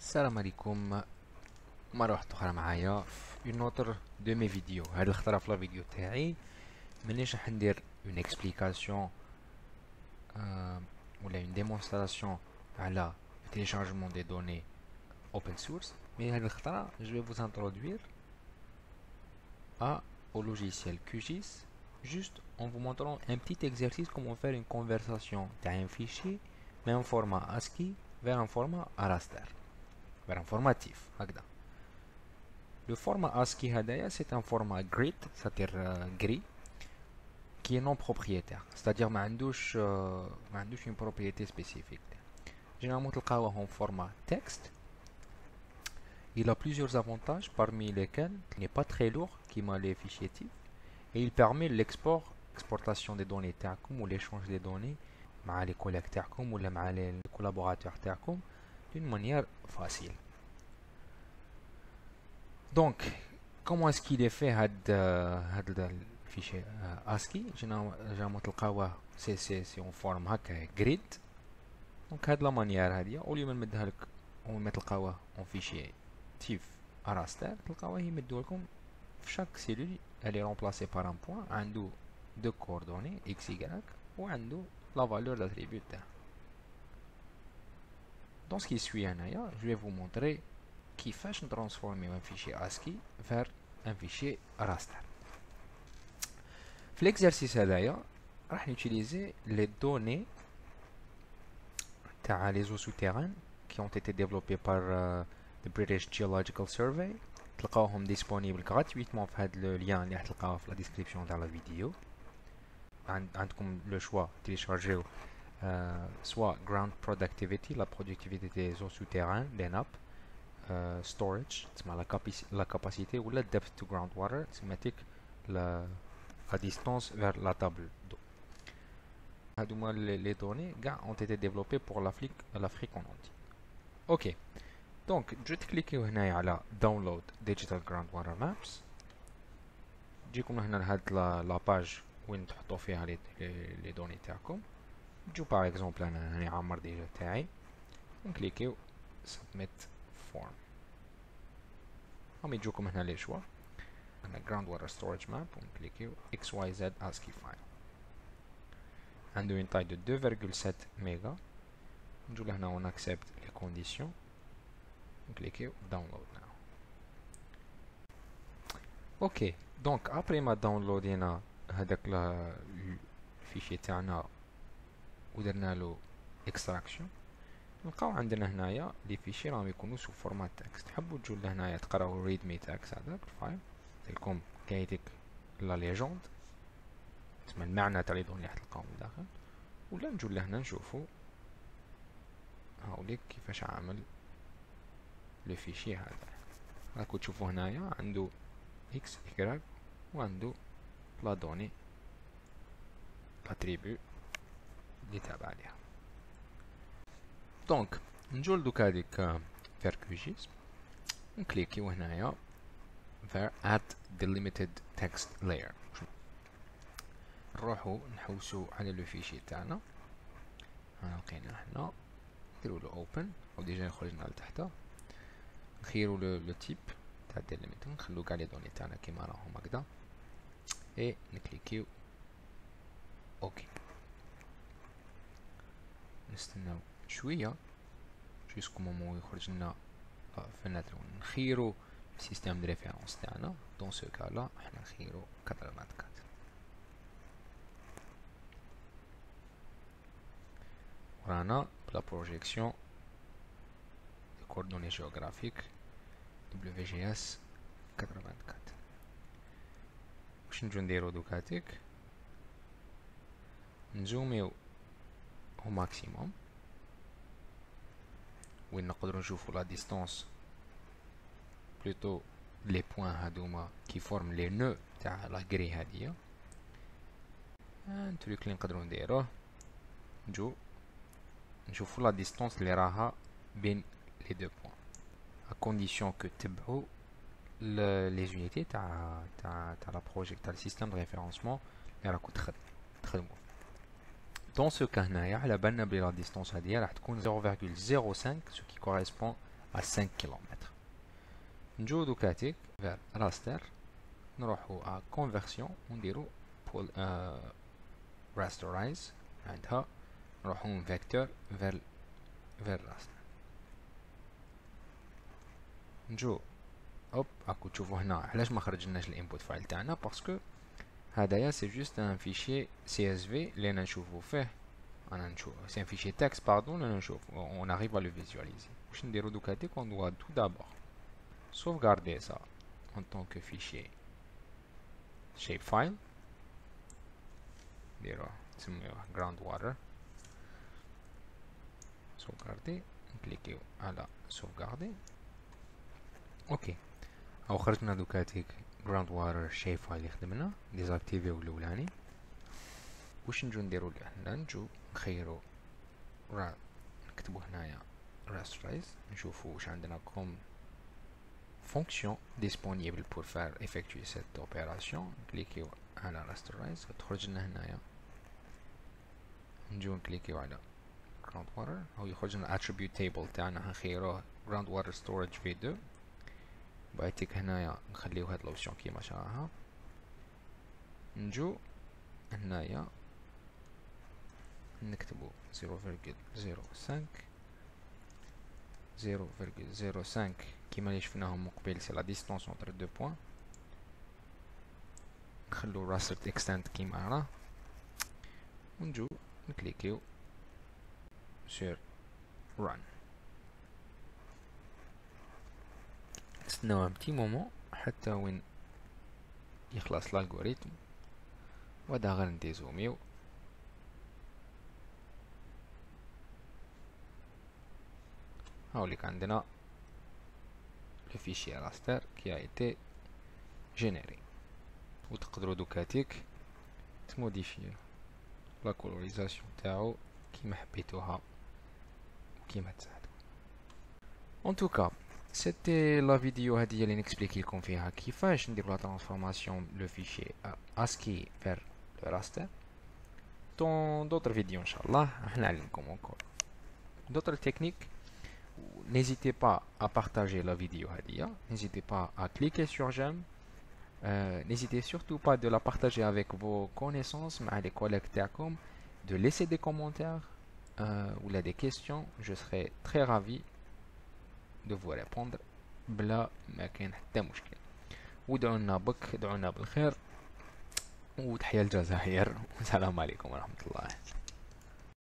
السلام عليكم. مرة أخرى معايا في une autre de mes vidéos. هاد الخطرة في الفيديو تاعي مانيش راح ندير une explication ولا une démonstration على le téléchargement des données open source, mais هاد الخطرة je vais vous introduire au logiciel QGIS juste en vous montrant un petit exercice comment faire une conversion d'un fichier mais en format ASCII vers un format raster, vers un formatif هكذا. Le format ASCII هدايا c'est un format grid, c'est-à-dire gris, qui est non propriétaire, c'est-à-dire ما عندوش une propriété spécifique. Généralement تلقاوه en format texte. Il a plusieurs avantages, parmi lesquels il n'est pas très lourd, qui m'a les fichiers TIFF, et il permet l'exportation des données تاعكم ou l'échange des données مع les collègues تاعكم ou مع les collaborateurs تاعكم d'une manière facile. Donc, comment est-ce qu'il est fait هاد الفيشي ASCII؟ généralement تلقاوه c'est en forme هكا grid. Donc هاد لا مانيير هادية أولي ما نمدها لك أول ما تلقاوه en fichier TIFF raster تلقاوه يمدو لكم في chaque cellule elle est remplacée par un point عنده deux coordonnées x y وعنده la valeur d'attribut تاعها. Dans ce qui suit هنايا je vais vous montrer كيفاش نترانسفورميو un fichier ASCII vers un fichier raster. في l'exercice هذايا راح نutiliser les données تاع les eaux souterraines qui ont été développées par the British Geological Survey. تلقاوهم disponibles gratuitement في هذا le lien اللي راح تلقاوه في la description تاع la vidéo. عندكم le choix télécharger soit ground productivity, la productivité des eaux souterraines, des nappes, storage, la capacité ou la depth to groundwater, thématique la distance vers la table d'eau. Les données ont été développées pour l'Afrique en entier. Ok, donc je vais cliquer sur download digital groundwater maps. تجيكم هنا لهاد لا باج وين تحطوا فيها لي دوني تاعكم. نجو باغ اكزومبل انا هاني عامر ديجا تاعي ونكليكيو submit form. هم يجوكم هنا لي شوا هنا groundwater storage map ونكليكيو xyz ASCII file. عنده une taille de 2,7 mégas. نجو لهنا on accepte les conditions ونكليكيو download now. ok, donc après ما داونلودينا هذاك الفيشي تاعنا ودرنا له extraction نلقاو عندنا هنايا لي فيشي راهم يكونوا سو فورمات تكست. تحبوا تجوا لهنايا تقراو ريد مي تاكس هذاك الفايل لكم كايتك لا ليجوند تسمى المعنى تاع لي دوني اللي راح تلقاوهم داخل، ولا نجوا لهنا نشوفوا هاوليك كيفاش عامل لو فيشي هذا. راكو تشوفوا هنايا عنده اكس y وعنده لا دوني لاتريبيو اللي تابع عليها. دونك نجو لدوك هاديك فير QGIS نكليكيو هنايا vers add delimited text layer. نروحو نحوسو على لو فيشي تاعنا لقيناه هنا، نديرو له open او ديجا خرجنا لتحت، نخيرو لو تيب تاع delimited نخلو كاع لي دوني تاعنا كيما راهم هكذا اي نكليكيو اوكي. نستناو شويه جوسكو مومون يخرج لنا فناتر ونخيرو السيستم دو ريفيرونس تاعنا. دون سو كالا احنا نخيرو 84. ورانا بلا بروجيكسيون دي كوردوني جيوغرافيك WGS 84. واش نجو نديرو دوكاتيك نزوميو au maximum وين نقدروا نشوفوا لا ديستانس بلوتو لي بوين هادوما كي فورم لي نو تاع لا غري هادية. التريك اللي نقدروا نديروه نجو نشوفوا لا ديستانس اللي راها بين لي دو بوين ا كونديسيون كو تبعوا لي زونيتي تاع لا بروجيكت تاع السيستم دو ريفيرونسمون اللي راكو تخدموا. Dans ce cas هنايا على بالنا بلي لا ديستونس هادية راح تكون 0,05 ce qui correspond à 5 km. نجو دوكاتيك vers raster نروحو à conversion ونديرو rasterize عندها نروحو من vector vers raster. نجو هوب هاكو تشوفو هنا علاش ما خرجناش الانبوت فايل تاعنا باسكو هدايا سي جوست ان فيشي CSV اللي انا نشوفو فيه c'est un fichier texte pardon on arrive à le visualiser. واش نديرو دوكاتيك on doit tout d'abord sauvegarder ça en tant que fichier shapefile نديرو نسميوه groundwater sauvegarder نكليكيو على sauvegarder اوكي او خرجنا دوكاتيك groundwater shapefile يخدمنا ديزاكتيفيو الاولاني. واش نجو نديرو هنا نجو نخيرو نكتبو هنايا rasterize نشوفو واش عندنا كوم fonction disponible pour faire effectuer cette opération. نكليكيو على rasterize تخرج لنا هنايا نجو نكليكيو على groundwater او يخرج لنا attribute table تاعنا نخيروه groundwater storage v2 بعتيك هنايا نخليو هاد لوبسيون كيما شراها. نجو هنايا نكتبو 0.05 كيما اللي شفناهم مقبل سي لا ديستونس اونتر دو بوين. نخلو راستر اكستند كيما راه ونجو نكليكيو سير ران. نستناو ان بتي مومون حتى وين يخلص الالغوريثم ودا غير نديزوميو. هاوليك عندنا le fichier raster qui a été généré وتقدروا دوكاتيك تموديفيو لا كولوريزاسيون تاعو كيما حبيتوها وكيما تساعدوا. en tout cas c'était la vidéo هذه اللي نكسبليكي لكم فيها كيفاش نديروا لا ترانسفورماسيون لو فيشي ASCII vers le raster. dans d'autres vidéos ان شاء الله راح نعلمكم encore d'autres techniques. N'hésitez pas à partager la vidéo هذه, n'hésitez pas à cliquer sur j'aime, n'hésitez surtout pas de la partager avec vos connaissances مع les collègues تاعكم, de laisser des commentaires ou là des questions, je serai très ravi de vous répondre بلا ما كاين حتى مشكل. ودعونا بك دعونا بالخير وتحيا الجزائر والسلام عليكم ورحمة الله.